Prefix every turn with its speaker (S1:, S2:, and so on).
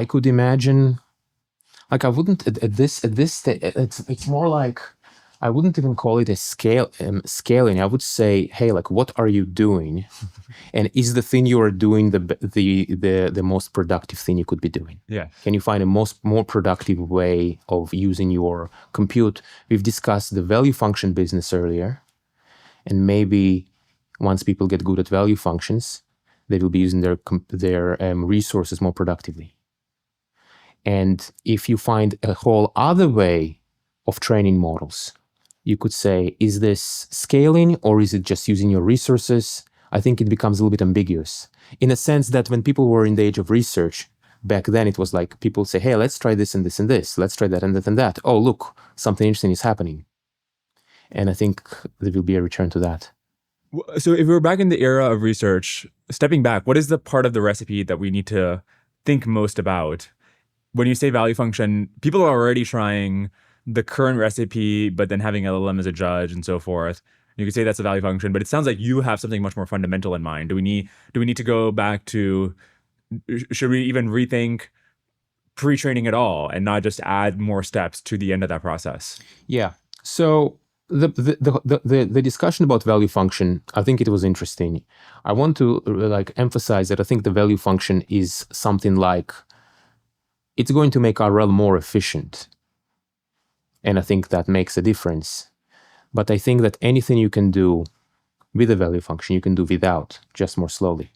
S1: I could imagine, like I wouldn't at this stage. It's more like I wouldn't even call it a scaling. I would say, hey, like what are you doing, and is the thing you are doing the most productive thing you could be doing?
S2: Yeah.
S1: Can you find a more productive way of using your compute? We've discussed the value function business earlier, and maybe once people get good at value functions, they will be using their resources more productively. And if you find a whole other way of training models, you could say, is this scaling or is it just using your resources? I think it becomes a little bit ambiguous in a sense that when people were in the age of research, back then it was like people say, hey, let's try this and this and this. Let's try that and that and that. Oh, look, something interesting is happening. And I think there will be a return to that.
S2: So if we're back in the era of research, stepping back, what is the part of the recipe that we need to think most about? When you say value function, people are already trying the current recipe, but then having LLM as a judge and so forth. You could say that's a value function, but it sounds like you have something much more fundamental in mind. Do we need to go back to, should we even rethink pre-training at all and not just add more steps to the end of that process?
S1: Yeah. So the discussion about value function, I think it was interesting. I want to emphasize that I think the value function is something like, it's going to make our realm more efficient. And I think that makes a difference. But I think that anything you can do with a value function, you can do without, just more slowly.